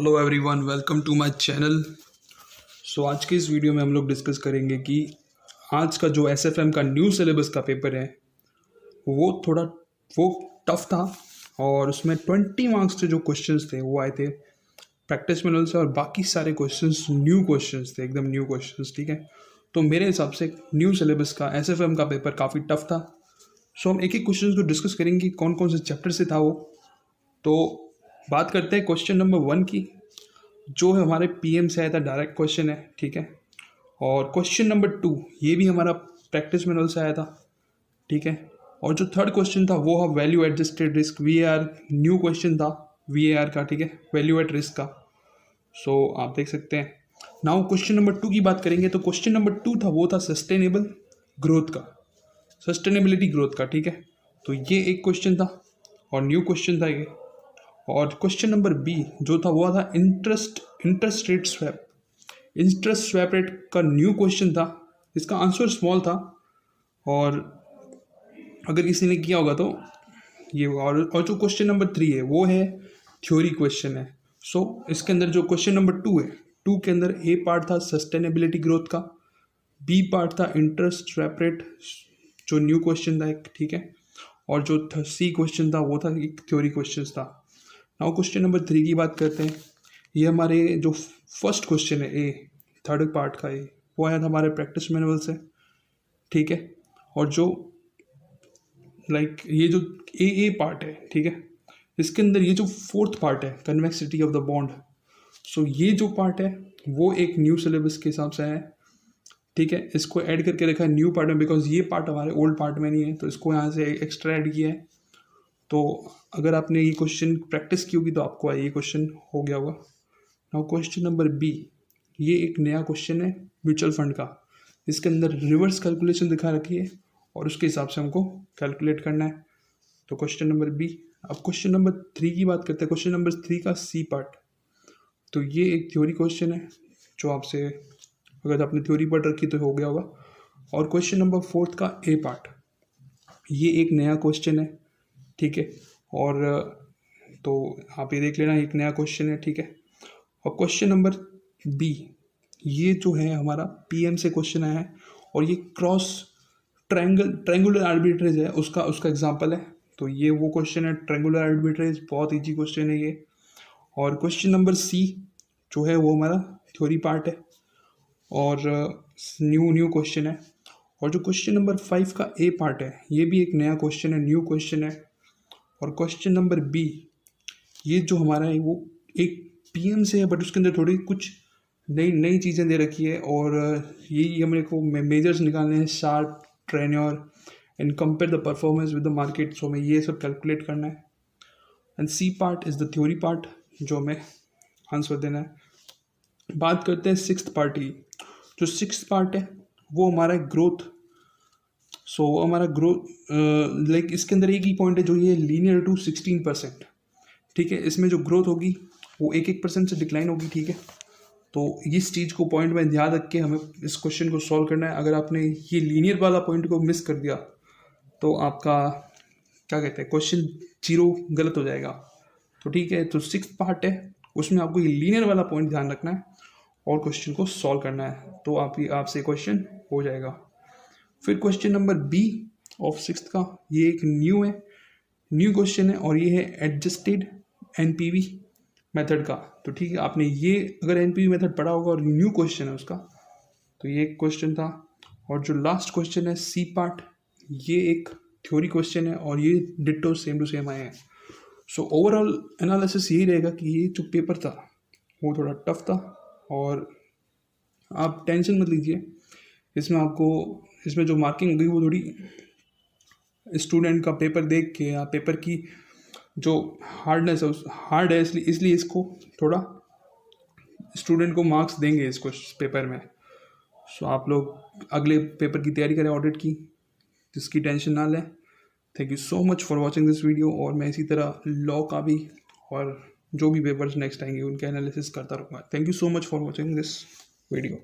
Hello everyone, welcome to my channel. So आज के इस वीडियो में हम लोग डिस्कस करेंगे कि आज का जो एसएफएम का न्यू सिलेबस का पेपर है वो टफ था और उसमें 20 मार्क्स के जो क्वेश्चंस थे वो आए थे प्रैक्टिस मैनुअल से और बाकी सारे क्वेश्चंस न्यू क्वेश्चंस थे, एकदम न्यू क्वेश्चंस। ठीक है, तो मेरे हिसाब से न्यू सिलेबस का एसएफएम का पेपर काफ़ी टफ था। सो हम एक एक क्वेश्चन को डिस्कस करेंगे कौन कौन से चैप्टर से था वो। तो बात करते हैं क्वेश्चन नंबर 1 की, जो है हमारे पीएम से आया था, डायरेक्ट क्वेश्चन है। ठीक है, और क्वेश्चन नंबर 2 ये भी हमारा प्रैक्टिस मैनुअल से आया था। ठीक है, और जो थर्ड क्वेश्चन था वो है value adjusted risk, VAR new question था वीएआर का। ठीक है, वैल्यू एट रिस्क का। सो आप देख सकते हैं। नाउ क्वेश्चन नंबर 2 की बात करेंगे तो क्वेश्चन नंबर 2 था वो था सस्टेनेबल ग्रोथ का, सस्टेनेबिलिटी ग्रोथ का। ठीक है, तो ये एक क्वेश्चन था और न्यू क्वेश्चन था ये। और क्वेश्चन नंबर बी जो था वो था interest rate swap, interest swap rate का न्यू क्वेश्चन था। इसका आंसर स्मॉल था और अगर किसी ने किया होगा तो ये। और जो क्वेश्चन नंबर 3 है वो है थ्योरी क्वेश्चन है। सो इसके अंदर जो क्वेश्चन नंबर 2 है, 2 के अंदर ए पार्ट था सस्टेनेबिलिटी ग्रोथ का, बी पार्ट था इंटरेस्ट स्वैप रेट जो न्यू क्वेश्चन था एक। ठीक है, और जो सी क्वेश्चन था वो था एक थ्योरी क्वेश्चन था। नाउ क्वेश्चन नंबर 3 की बात करते हैं। ये हमारे जो फर्स्ट क्वेश्चन है ए, थर्ड पार्ट का ए, वो आया था हमारे प्रैक्टिस मैनुअल से। ठीक है, और जो ये जो ए पार्ट है, ठीक है, इसके अंदर ये जो फोर्थ पार्ट है कन्वेक्सिटी ऑफ द बॉन्ड, सो ये जो पार्ट है वो एक न्यू सिलेबस के हिसाब से है। ठीक है, इसको ऐड करके रखा है न्यू पार्ट में, बिकॉज ये पार्ट हमारे ओल्ड पार्ट में नहीं है, तो इसको यहाँ से एक्स्ट्रा ऐड किया है। तो अगर आपने ये क्वेश्चन प्रैक्टिस की होगी तो आपको ये क्वेश्चन हो गया होगा। नाउ क्वेश्चन नंबर बी, ये एक नया क्वेश्चन है म्यूचुअल फंड का। इसके अंदर रिवर्स कैलकुलेशन दिखा रखी है और उसके हिसाब से हमको कैलकुलेट करना है। तो क्वेश्चन नंबर बी। अब क्वेश्चन नंबर 3 की बात करते हैं। क्वेश्चन नंबर 3 का सी पार्ट, तो ये एक थ्योरी क्वेश्चन है जो आपसे अगर आपने थ्योरी पढ़ रखी तो हो गया होगा। और क्वेश्चन नंबर 4 का ए पार्ट, ये एक नया क्वेश्चन है। ठीक है, और तो आप ये देख लेना एक नया क्वेश्चन है। ठीक है, और क्वेश्चन नंबर बी, ये जो है हमारा पीएम से क्वेश्चन आया है और ये क्रॉस ट्रायंगुलर आर्बिट्रेज है, उसका एग्जांपल है। तो ये वो क्वेश्चन है ट्रायंगुलर आर्बिट्रेज, बहुत इजी क्वेश्चन है ये। और क्वेश्चन नंबर सी जो है वो हमारा थ्योरी पार्ट है और न्यू क्वेश्चन है। और जो क्वेश्चन नंबर 5 का ए पार्ट है ये भी एक नया क्वेश्चन है, न्यू क्वेश्चन है। और क्वेश्चन नंबर बी, ये जो हमारा है वो एक पीएम से है बट उसके अंदर थोड़ी कुछ नई चीज़ें दे रखी है और यही हमें को मेजर्स निकालने हैं, Sharpe Treynor and compare the performance with the market. So हमें ये सब कैलकुलेट करना है। And C part is the theory part जो हमें आंसर देना है। बात करते हैं सिक्स्थ पार्ट की। जो सिक्स्थ पार्ट है वो हमारा ग्रोथ। सो हमारा ग्रोथ इसके अंदर एक ही पॉइंट है जो ये लीनियर टू 16%। ठीक है, इसमें जो ग्रोथ होगी वो 1% से डिक्लाइन होगी। ठीक है, तो इस चीज़ को पॉइंट में ध्यान रख के हमें इस क्वेश्चन को सॉल्व करना है। अगर आपने ये लीनियर वाला पॉइंट को मिस कर दिया तो आपका क्या कहते हैं क्वेश्चन 0 गलत हो जाएगा। तो ठीक है, तो सिक्स्थ पार्ट है उसमें आपको ये लीनियर वाला पॉइंट ध्यान रखना है और क्वेश्चन को सॉल्व करना है, तो आपसे क्वेश्चन हो जाएगा। फिर question number B of sixth का, ये एक न्यू क्वेश्चन है और ये है एडजस्टेड एनपीवी मेथड का। तो ठीक है, आपने ये अगर एनपीवी मेथड पढ़ा होगा और न्यू क्वेश्चन है उसका, तो ये एक क्वेश्चन था। और जो लास्ट क्वेश्चन है सी पार्ट, ये एक थ्योरी क्वेश्चन है और ये डिट्टो सेम टू सेम आए हैं। सो ओवरऑल एनालिसिस यही रहेगा कि ये जो पेपर था वो थोड़ा टफ था और आप टेंशन मत लीजिए। इसमें जो मार्किंग होगी वो थोड़ी स्टूडेंट का पेपर देख के या पेपर की जो हार्डनेस है उस हार्ड है, इसलिए इसको थोड़ा स्टूडेंट को मार्क्स देंगे इसको पेपर में। सो आप लोग अगले पेपर की तैयारी करें ऑडिट की, जिसकी टेंशन ना लें। Thank you so much for watching this video. और मैं इसी तरह लॉ का भी और जो भी पेपर्स नेक्स्ट आएंगे उनके एनालिसिस करता रहूँगा। Thank you so much for watching this video.